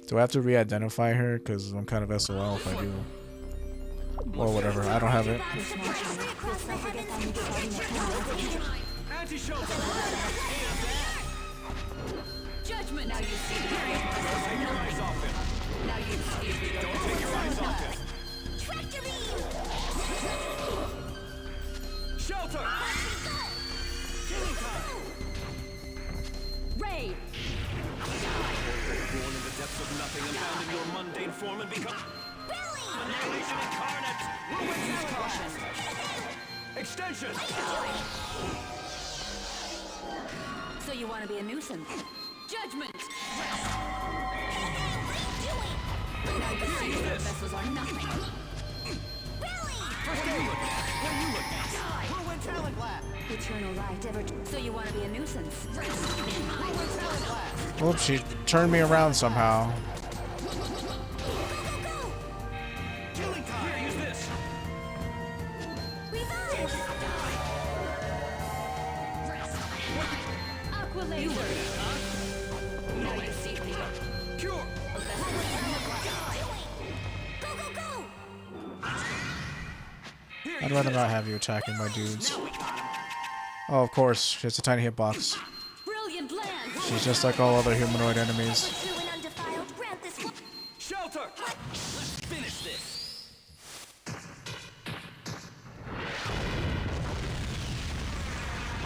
Do I have to re-identify her? Because I'm kind of SOL if I do. Or whatever. I don't have it. Judgment. Now you see. Take your eyes off him. Now you see. Don't take your eyes off him. Shelter. Killing time. Raid. Born in the depths of nothing and found in your mundane form and become annihilation incarnate. Use caution. Extension. So you want to be a nuisance? Judgment. Now you see your vessels are nothing. First aid. What are you looking at? Whirlwind talent blast. Eternal light ever. So you want to be a nuisance? Whirlwind talent blast. Oops, she turned me around somehow. Killing time. Here, use this. Aqua laser. Now you see me. Cure. I'd rather not have you attacking my dudes. Oh, of course, she has a tiny hitbox. Brilliant land. She's just like all other humanoid enemies. Shelter. Let's finish this.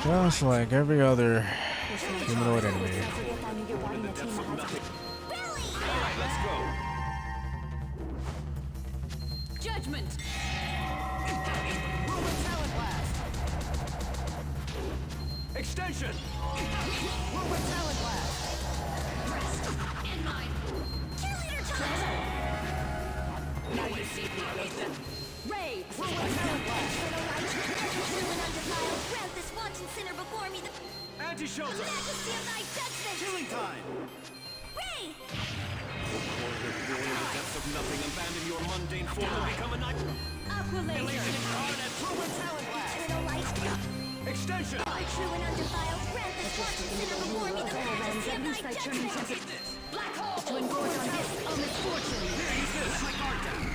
Just like every other humanoid enemy. Alright, let's go. Judgment. Whirlwind talent blast. Extension. Whirlwind talent blast. Now you see me, Ethan. Raid. Whirlwind talent blast. Anti-shelter. Killing time. Born in the depths of nothing, abandon your mundane form and become a night. Aqua laser. Incarnate. Whirlwind talent blast. Extension. Black hole. To engorge on this, a misfortune. Here, use this. My guard down.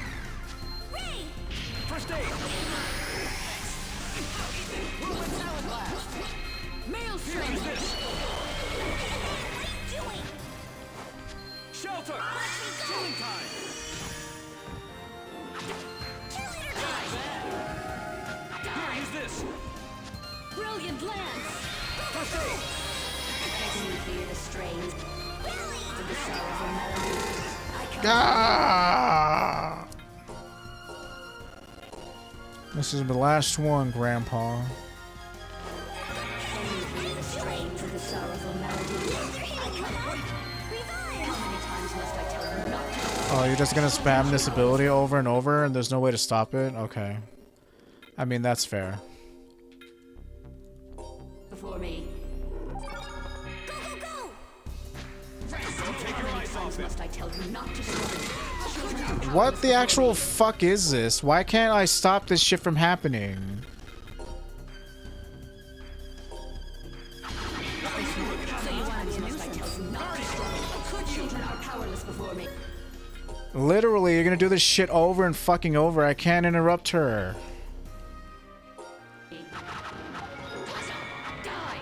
First aid. Whirlwind talent blast. Maelstrom. Here, use this. Shelter. Killing time. Here, use this. Brilliant lance. First aid. Can you hear the strains of the sorrowful melody? Ah! This is the last one, Grandpa. Can you hear the strains of the sorrowful melody? How many times must I tell you not to? Oh, you're just gonna spam this ability over and over and there's no way to stop it? Okay. I mean, that's fair. Before me. Take your eyes off him. Must I tell you not to surrender? What the actual fuck is this? Why can't I stop this shit from happening? So you want to must I tell you not to surrender? Children are powerless before me. Literally, you're gonna do this shit over and fucking over. I can't interrupt her. Die.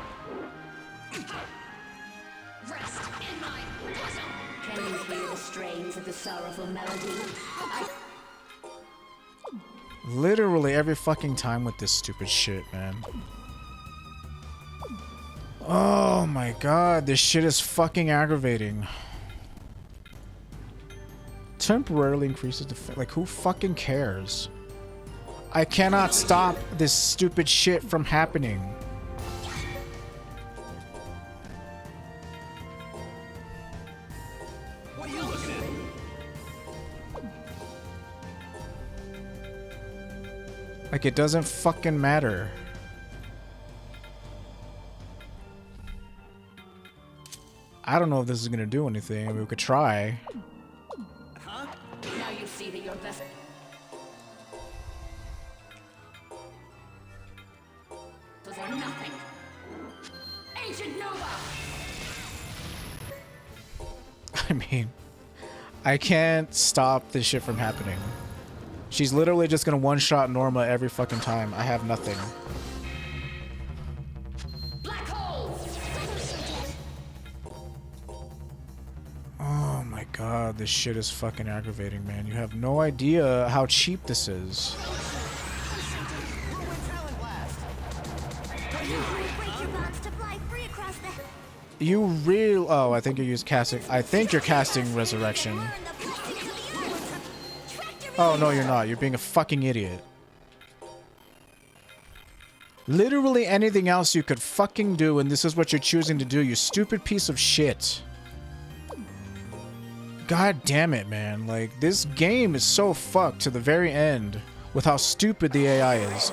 Rest in my bosom. Can you hear the strains of the sorrowful melody? Literally every fucking time with this stupid shit, man. Oh my god, this shit is fucking aggravating. Temporarily increases the like, who fucking cares? I cannot stop this stupid shit from happening. What are you looking at? Like, it doesn't fucking matter. I don't know if this is gonna do anything. I mean, we could try. Huh? Now you see that your best. Those are nothing. Ancient Nova. I mean, I can't stop this shit from happening. She's literally just gonna one-shot Norma every fucking time. I have nothing. Black hole. Oh my god, this shit is fucking aggravating, man. You have no idea how cheap this is. You real? Oh, I think you're casting. I think you're casting Resurrection. Oh no, you're not. You're being a fucking idiot. Literally anything else you could fucking do, and this is what you're choosing to do. You stupid piece of shit. God damn it, man. Like, this game is so fucked to the very end with how stupid the AI is.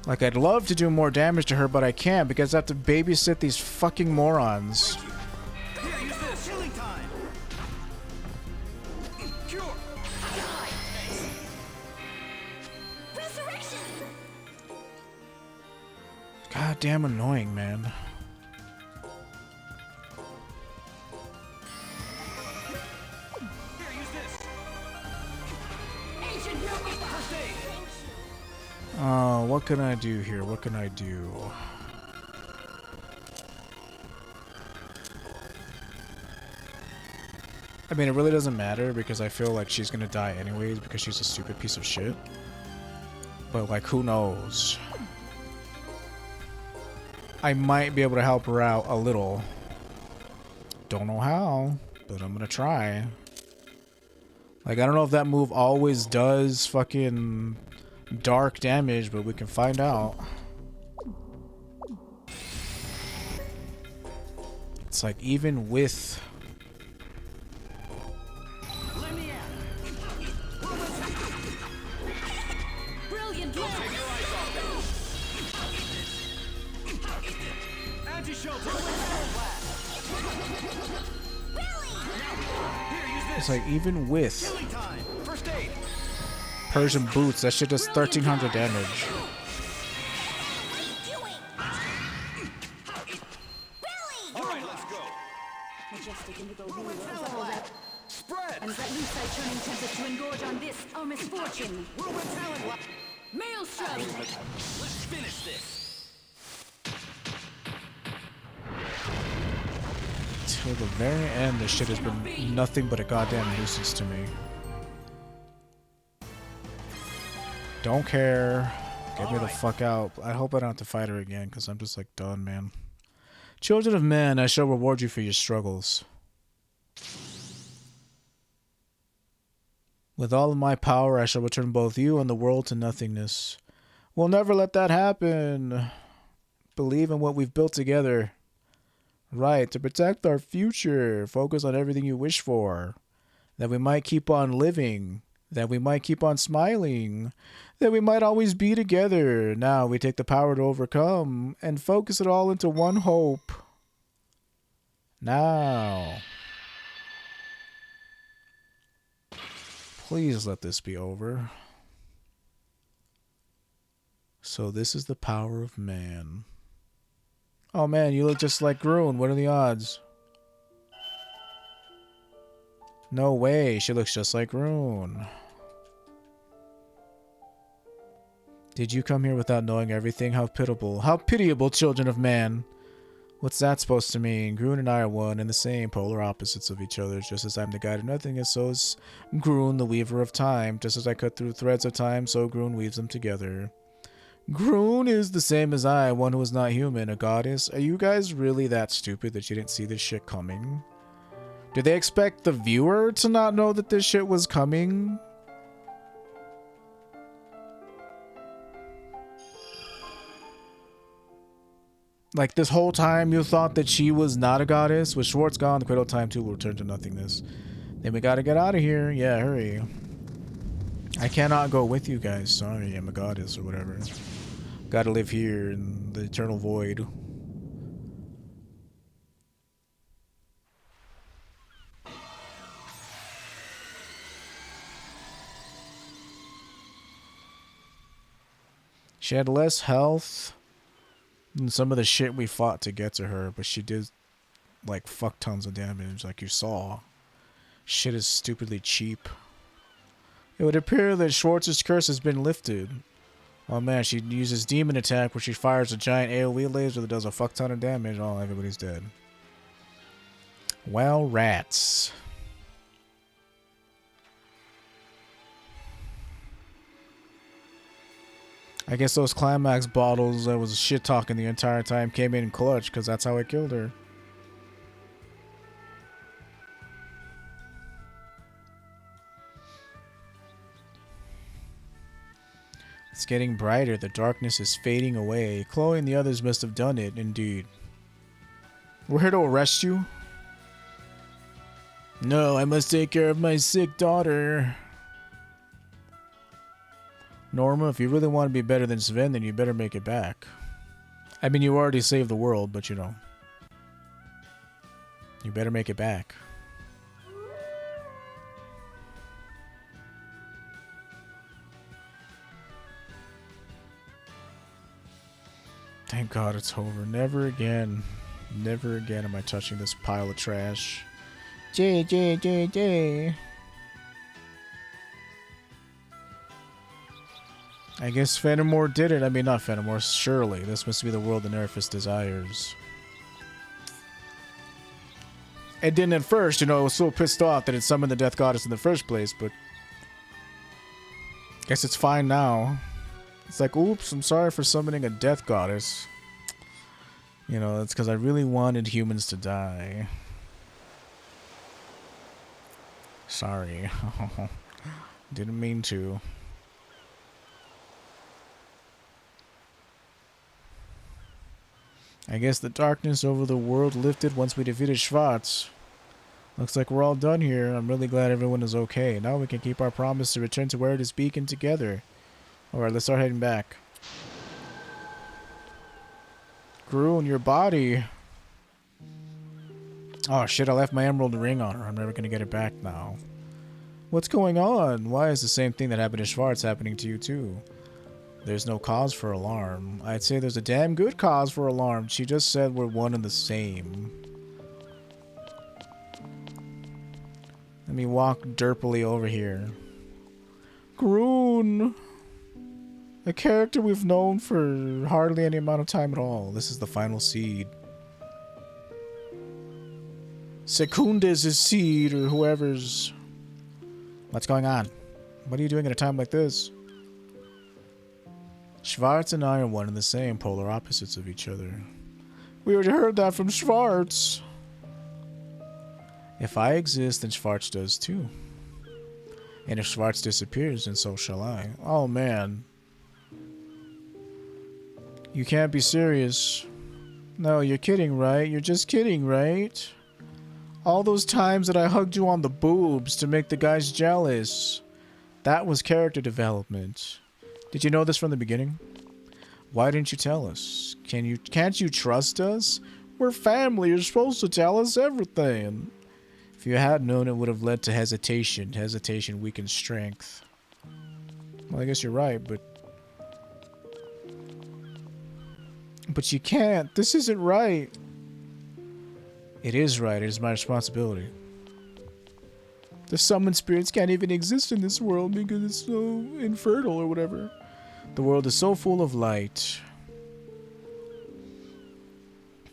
Like, I'd love to do more damage to her, but I can't because I have to babysit these fucking morons. Here, use this. Healing time. Cure. Resurrection. God damn annoying, man. Here, use this. Ancient Nova. First aid. Oh, what can I do here? What can I do? I mean, it really doesn't matter because I feel like she's gonna die anyways because she's a stupid piece of shit. But, like, who knows? I might be able to help her out a little. Don't know how, but I'm gonna try. Like, I don't know if that move always does fucking dark damage, but we can find out. It's like, even with... Brilliant blast. Anti-shelter. Here, use this. It's like, even with Healing time. First aid. Persian boots, that shit does 1300 damage. All right, let's go. Majestic indigo ruler of all that. Spread. And that loose I turning tempest to engorge on this, our misfortune. Whirlwind talent. Maelstrom. Let's finish this. Till the very end, this shit has been nothing but a goddamn nuisance to me. Don't care. Get me the fuck out. I hope I don't have to fight her again, because I'm just like done, man. Children of men, I shall reward you for your struggles. With all of my power, I shall return both you and the world to nothingness. We'll never let that happen. Believe in what we've built together. Right, to protect our future. Focus on everything you wish for. That we might keep on living. That we might keep on smiling. That we might always be together. Now we take the power to overcome and focus it all into one hope. Now. Please let this be over. So this is the power of man. Oh man, you look just like Groon. What are the odds? No way, she looks just like Groon. Did you come here without knowing everything? How pitiable. How pitiable, children of man. What's that supposed to mean? Groon and I are one and the same, polar opposites of each other. Just as I'm the guide of nothingness, so is Groon the weaver of time. Just as I cut through threads of time, so Groon weaves them together. Groon is the same as I, one who is not human, a goddess. Are you guys really that stupid that you didn't see this shit coming? Did they expect the viewer to not know that this shit was coming? Like, this whole time you thought that she was not a goddess? With Schwartz gone, the cradle of time too will return to nothingness. Then we gotta get out of here. Yeah, hurry. I cannot go with you guys. Sorry, I'm a goddess or whatever. Gotta live here in the eternal void. She had less health than some of the shit we fought to get to her, but she did like fuck tons of damage, like you saw. Shit is stupidly cheap. It would appear that Schwartz's curse has been lifted. Oh man, she uses demon attack where she fires a giant AoE laser that does a fuck ton of damage. Oh, everybody's dead. Well, rats. I guess those climax bottles that was shit talking the entire time came in clutch, because that's how I killed her. It's getting brighter. The darkness is fading away. Chloe and the others must have done it, indeed. We're here to arrest you? No, I must take care of my sick daughter. Norma, if you really want to be better than Sven, then you better make it back. I mean, you already saved the world, but you know. You better make it back. Thank God it's over. Never again. Never again am I touching this pile of trash. J. I guess Fenimore did it. I mean, not Fenimore. Surely. This must be the world the Nerfus desires. It didn't at first, you know. I was so pissed off that it summoned the Death Goddess in the first place, but... guess it's fine now. It's like, oops, I'm sorry for summoning a Death Goddess. You know, it's because I really wanted humans to die. Sorry. Didn't mean to. I guess the darkness over the world lifted once we defeated Schwartz. Looks like we're all done here. I'm really glad everyone is okay. Now we can keep our promise to return to where it is beacon together. Alright, let's start heading back. Grew in your body. Oh shit, I left my emerald ring on her. I'm never gonna get it back now. What's going on? Why is the same thing that happened to Schwartz happening to you too? There's no cause for alarm. I'd say there's a damn good cause for alarm. She just said we're one and the same. Let me walk derpily over here. Groon! A character we've known for hardly any amount of time at all. This is the final seed. Secundus' seed, or whoever's... What's going on? What are you doing at a time like this? Schwartz and I are one and the same, polar opposites of each other. We already heard that from Schwartz. If I exist, then Schwartz does too. And if Schwartz disappears, then so shall I. Oh man. You can't be serious. No, you're kidding, right? You're just kidding, right? All those times that I hugged you on the boobs to make the guys jealous. That was character development. Did you know this from the beginning? Why didn't you tell us? Can't you trust us? We're family. You're supposed to tell us everything. If you had known, it would have led to hesitation. Hesitation weakens strength. Well, I guess you're right, but you can't. This isn't right. It is right. It is my responsibility. The summoned spirits can't even exist in this world because it's so infertile or whatever. The world is so full of light.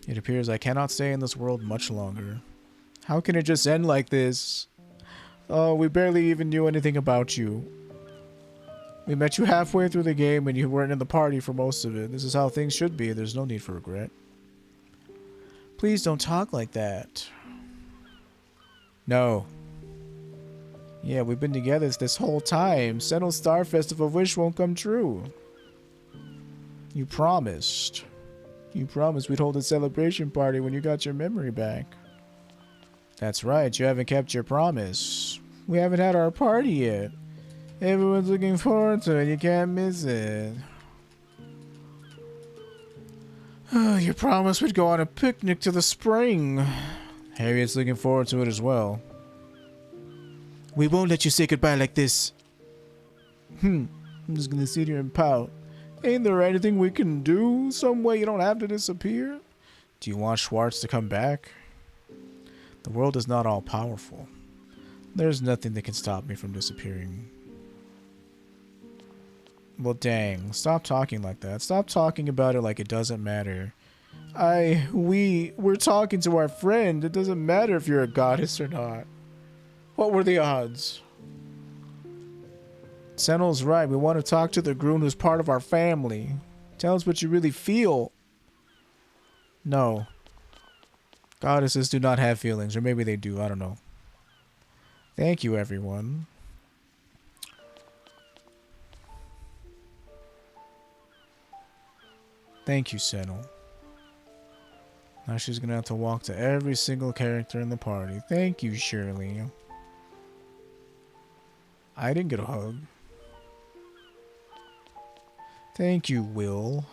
It appears I cannot stay in this world much longer. How can it just end like this? Oh, we barely even knew anything about you. We met you halfway through the game and you weren't in the party for most of it. This is how things should be. There's no need for regret. Please don't talk like that. No. Yeah, we've been together this whole time. Sentinel's Starfest if a wish won't come true. You promised. You promised we'd hold a celebration party when you got your memory back. That's right, you haven't kept your promise. We haven't had our party yet. Everyone's looking forward to it. You can't miss it. You promised we'd go on a picnic to the spring. Harriet's looking forward to it as well. We won't let you say goodbye like this. I'm just gonna sit here and pout. Ain't there anything we can do? Some way you don't have to disappear? Do you want Schwartz to come back? The world is not all powerful. There's nothing that can stop me from disappearing. Well, dang. Stop talking like that. Stop talking about it like it doesn't matter. We're talking to our friend. It doesn't matter if you're a goddess or not. What were the odds? Senel's right. We want to talk to the Groon who's part of our family. Tell us what you really feel. No. Goddesses do not have feelings. Or maybe they do. I don't know. Thank you, everyone. Thank you, Senel. Now she's gonna have to walk to every single character in the party. Thank you, Shirley. I didn't get a hug. Thank you, Will.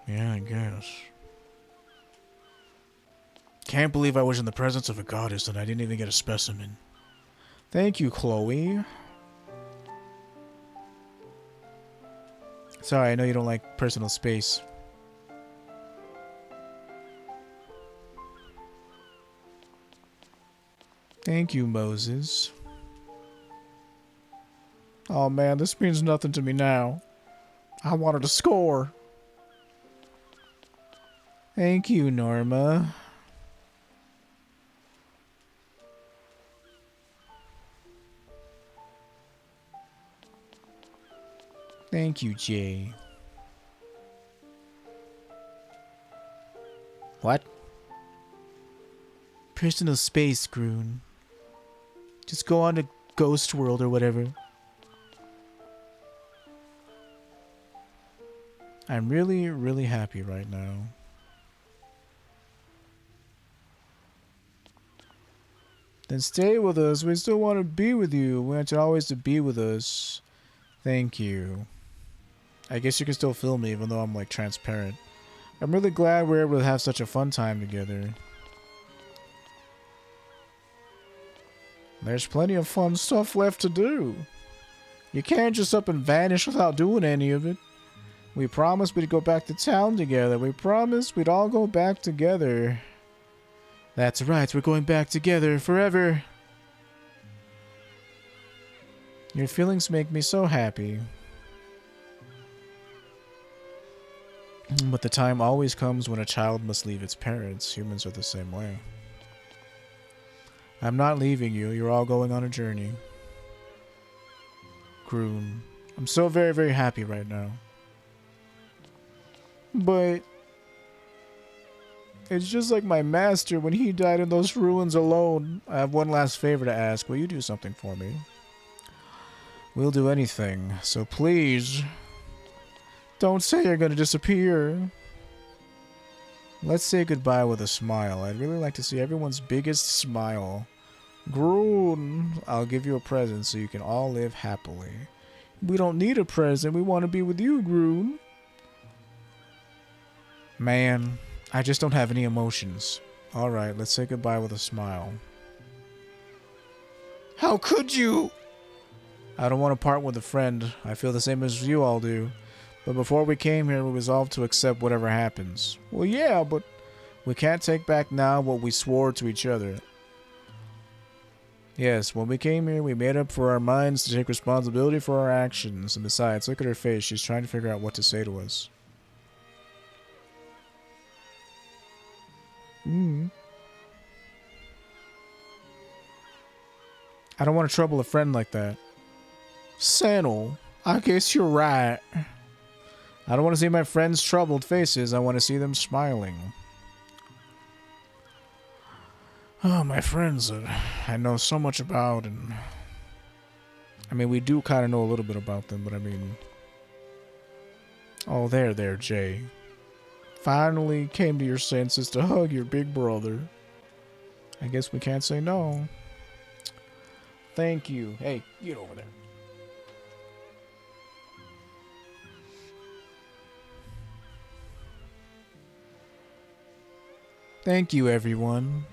Yeah, I guess. Can't believe I was in the presence of a goddess and I didn't even get a specimen. Thank you, Chloe. Sorry, I know you don't like personal space. Thank you, Moses. Oh man, this means nothing to me now. I wanted to score. Thank you, Norma. Thank you, Jay. What? Personal space, Groon. Just go on to Ghost World or whatever. I'm really, really happy right now. Then stay with us. We still want to be with you. We want you always to be with us. Thank you. I guess you can still feel me even though I'm like transparent. I'm really glad we're able to have such a fun time together. There's plenty of fun stuff left to do. You can't just up and vanish without doing any of it. We promised we'd go back to town together. We promised we'd all go back together. That's right, we're going back together forever. Your feelings make me so happy. But the time always comes when a child must leave its parents. Humans are the same way. I'm not leaving you. You're all going on a journey. Groon. I'm so very, very happy right now. But it's just like my master when he died in those ruins alone. I have one last favor to ask. Will you do something for me? We'll do anything. So please, don't say you're going to disappear. Let's say goodbye with a smile. I'd really like to see everyone's biggest smile. Groon, I'll give you a present so you can all live happily. We don't need a present. We want to be with you, Groon. Man, I just don't have any emotions. Alright, let's say goodbye with a smile. How could you? I don't want to part with a friend. I feel the same as you all do. But before we came here, we resolved to accept whatever happens. Well, yeah, but we can't take back now what we swore to each other. Yes, when we came here, we made up for our minds to take responsibility for our actions. And besides, look at her face. She's trying to figure out what to say to us. I don't want to trouble a friend like that. Senel, I guess you're right. I don't want to see my friends' troubled faces. I want to see them smiling. Oh, my friends that I know so much about, and I mean, we do kind of know a little bit about them, but I mean... Oh, there, Jay. Finally came to your senses to hug your big brother. I guess we can't say no. Thank you. Hey, get over there. Thank you, everyone.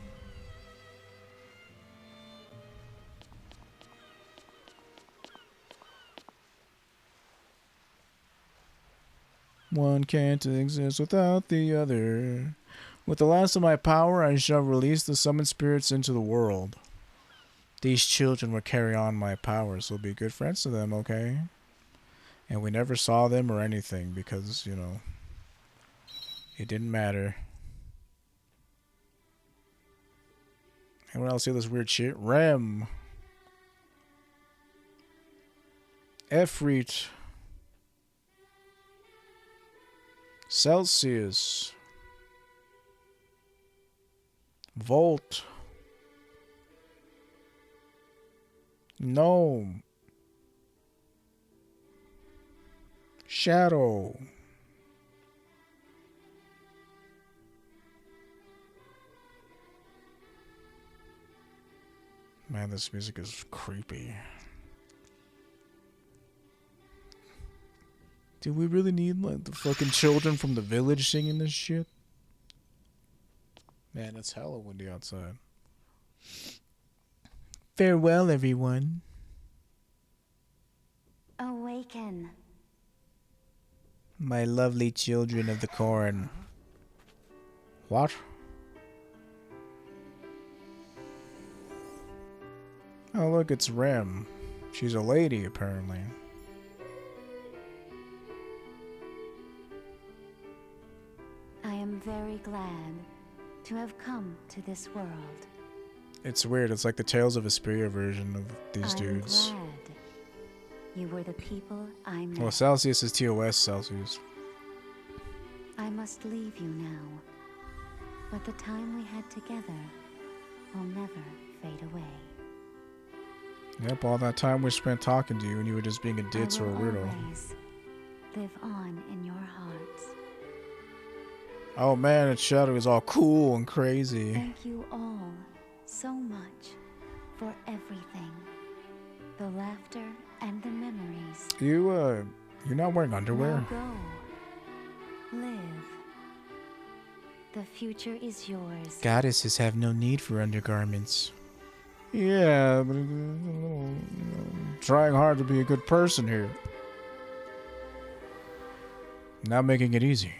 One can't exist without the other. With the last of my power, I shall release the summoned spirits into the world. These children will carry on my powers. We'll be good friends to them, okay? And we never saw them or anything because, you know, it didn't matter. Anyone else see this weird shit? Rem. Efreet. Celsius. Volt. Gnome. Shadow. Man, this music is creepy. Do we really need like the fucking children from the village singing this shit? Man, it's hella windy outside. Farewell, everyone. Awaken. My lovely children of the corn. What? Oh, look, it's Rem. She's a lady, apparently. I am very glad to have come to this world. It's weird. It's like the Tales of Vesperia version of these dudes. I'm glad you were the people I met. Well, Celsius is TOS Celsius. I must leave you now, but the time we had together will never fade away. Yep, all that time we spent talking to you and you were just being a ditz or a weirdo. Always live on in your hearts. Oh man, its shadow is all cool and crazy. Thank you all so much for everything. The laughter and the memories. You're not wearing underwear? Now go. Live. The future is yours. Goddesses have no need for undergarments. Yeah, but trying hard to be a good person here. Not making it easy.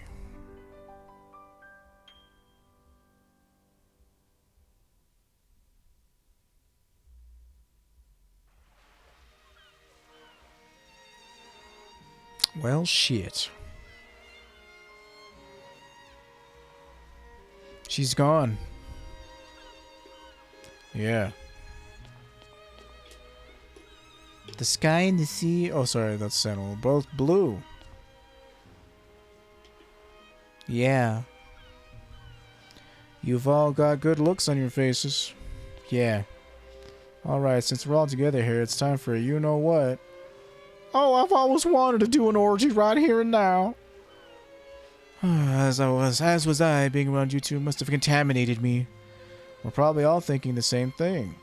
Well, shit. She's gone. Yeah. The sky and the sea... Oh, sorry, that's Sentinel. Both blue. Yeah. You've all got good looks on your faces. Yeah. Alright, since we're all together here, it's time for a you-know-what. Oh, I've always wanted to do an orgy right here and now. As was I, being around you two must have contaminated me. We're probably all thinking the same thing.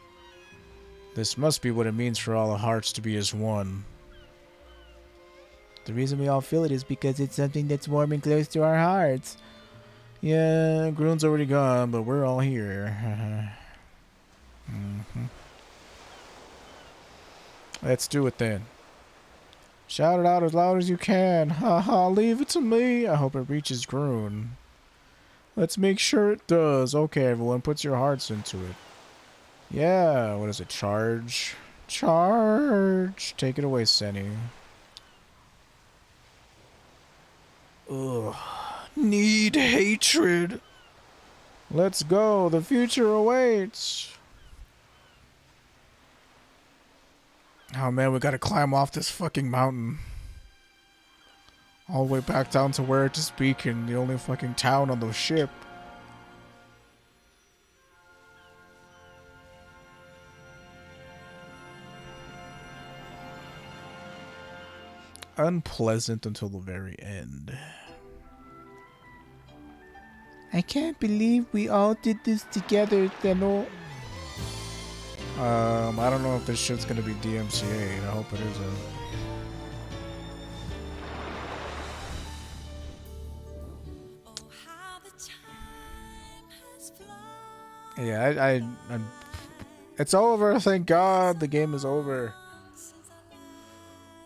This must be what it means for all the hearts to be as one. The reason we all feel it is because it's something that's warm and close to our hearts. Yeah, Groon's already gone, but we're all here. Let's do it then. Shout it out as loud as you can. Haha, leave it to me. I hope it reaches Groon. Let's make sure it does. Okay, everyone, put your hearts into it. Yeah, what is it? Charge. Charge. Take it away, Senny. Ugh. Need hatred. Let's go. The future awaits. Oh man, we gotta climb off this fucking mountain. All the way back down to where to speak in the only fucking town on the ship. Unpleasant until the very end. I can't believe we all did this together, Tenno. I don't know if this shit's gonna be DMCA. I hope it isn't. Yeah, I'm it's over, thank God. The game is over.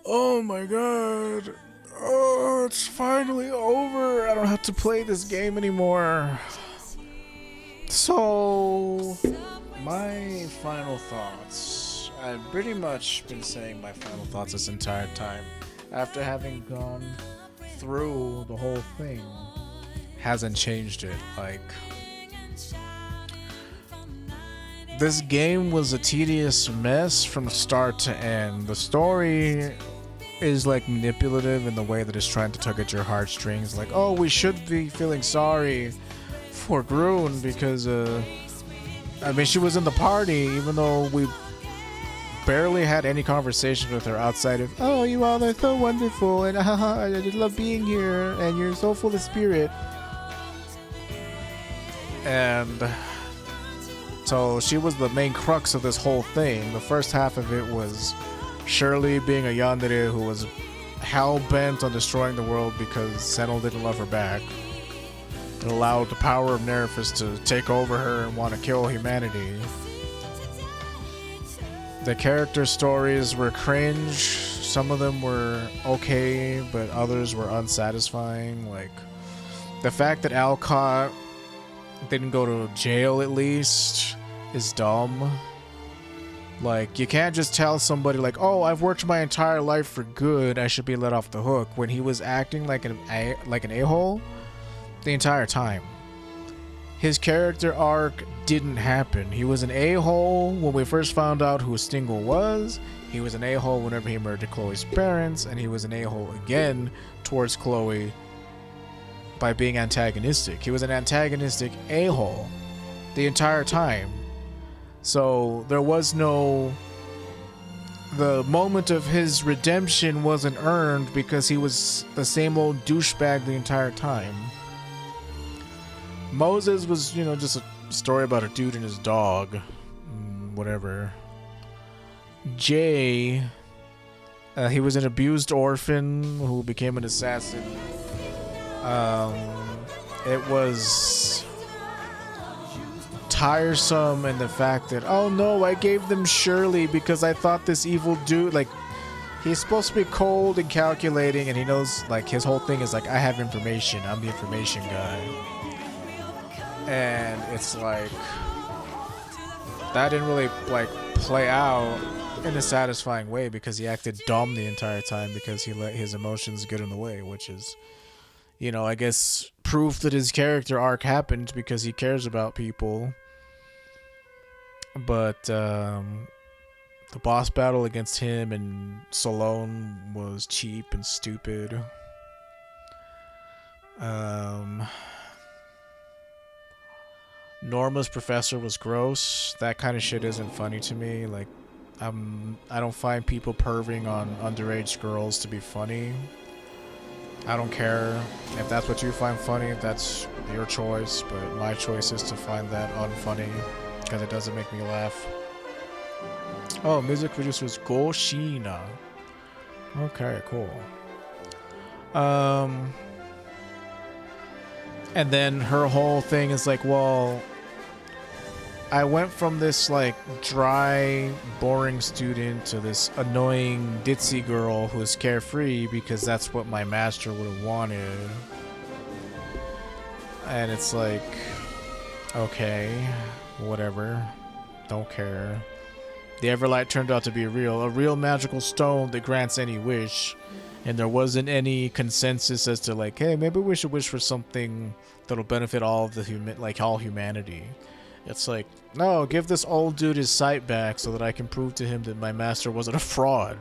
Oh my God. Oh, it's finally over. I don't have to play this game anymore. So, my final thoughts. I've pretty much been saying my final thoughts this entire time. After having gone through the whole thing, hasn't changed it. Like, this game was a tedious mess from start to end. The story is like manipulative in the way that it's trying to tug at your heartstrings. Like, oh, we should be feeling sorry for Groon because, I mean, she was in the party, even though we barely had any conversation with her outside of, oh, you all are so wonderful, and I just love being here, and you're so full of spirit. And so she was the main crux of this whole thing. The first half of it was Shirley being a yandere who was hell-bent on destroying the world because Senel didn't love her back. It allowed the power of Nerfus to take over her and want to kill humanity. The character stories were cringe. Some of them were okay, but others were unsatisfying. Like, the fact that Alcott didn't go to jail at least is dumb. Like, you can't just tell somebody like, oh, I've worked my entire life for good, I should be let off the hook, when he was acting like an a-hole the entire time. His character arc didn't happen. He was an a-hole when we first found out who Stingle was. He was an a-hole whenever he murdered Chloe's parents, and he was an a-hole again towards Chloe by being antagonistic. He was an antagonistic a-hole the entire time. So there was no... The moment of his redemption wasn't earned because he was the same old douchebag the entire time. Moses was, just a story about a dude and his dog. Whatever. Jay, he was an abused orphan who became an assassin. It was tiresome in the fact that, oh no, I gave them Shirley because I thought this evil dude, like, he's supposed to be cold and calculating, and he knows, like, his whole thing is like, I have information, I'm the information guy. And it's like, that didn't really, like, play out in a satisfying way because he acted dumb the entire time because he let his emotions get in the way, which is, I guess proof that his character arc happened because he cares about people. But the boss battle against him and Salone was cheap and stupid. Norma's professor was gross. That kind of shit isn't funny to me. Like, I don't find people perving on underage girls to be funny. I don't care if that's what you find funny. That's your choice, but my choice is to find that unfunny because it doesn't make me laugh. Oh, music producer is Goshina. Okay, cool. And then her whole thing is like, well, I went from this, like, dry, boring student to this annoying, ditzy girl who's carefree because that's what my master would have wanted. And it's like, okay, whatever. Don't care. The Everlight turned out to be a real magical stone that grants any wish. And there wasn't any consensus as to, like, hey, maybe we should wish for something that'll benefit all of the all humanity. It's like, no, give this old dude his sight back so that I can prove to him that my master wasn't a fraud.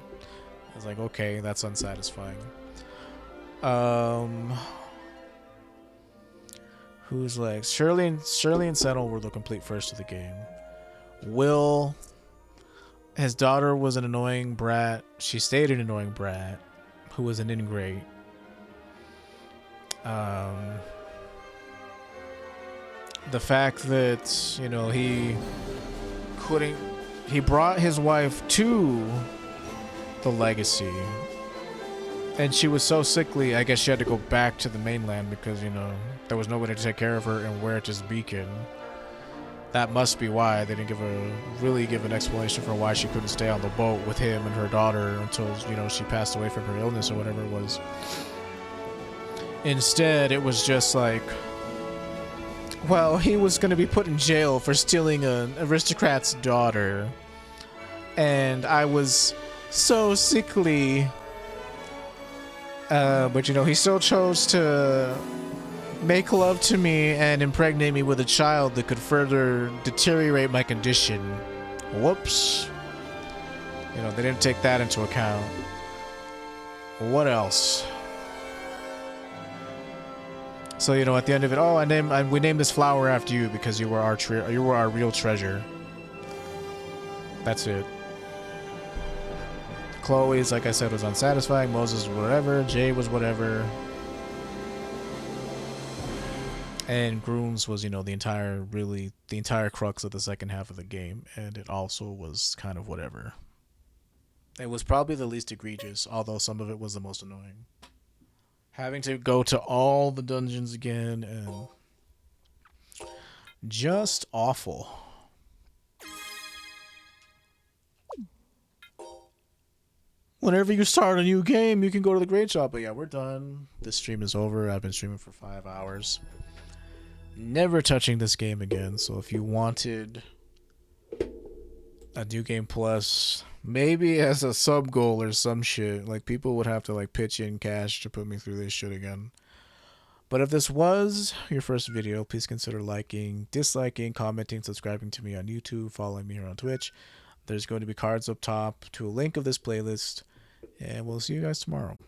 I was like, okay, that's unsatisfying. Who's like Shirley and Senel were the complete first of the game. Will, his daughter was an annoying brat. She stayed an annoying brat who was an ingrate. The fact that, he brought his wife to the legacy, and she was so sickly, I guess she had to go back to the mainland because, there was nobody to take care of her in Huerta's Beacon. That must be why they didn't really give an explanation for why she couldn't stay on the boat with him and her daughter until, she passed away from her illness or whatever it was. Instead, it was just like, well, he was going to be put in jail for stealing an aristocrat's daughter. And I was so sickly. But you know, he still chose to make love to me and impregnate me with a child that could further deteriorate my condition. Whoops. You know, they didn't take that into account. What else? So, you know, at the end of it, oh, we named this flower after you because you were our real treasure. That's it. Chloe's, like I said, was unsatisfying. Moses was whatever. Jay was whatever. And Groom's was, you know, the entire crux of the second half of the game. And it also was kind of whatever. It was probably the least egregious, although some of it was the most annoying. Having to go to all the dungeons again and just awful. Whenever you start a new game, you can go to the Great Shop. But yeah, we're done. This stream is over. I've been streaming for 5 hours. Never touching this game again. So if you wanted a new game plus, maybe as a sub goal or some shit, like people would have to like pitch in cash to put me through this shit again. But if this was your first video, please consider liking, disliking, commenting, subscribing to me on YouTube, following me here on Twitch. There's going to be cards up top to a link of this playlist. And we'll see you guys tomorrow.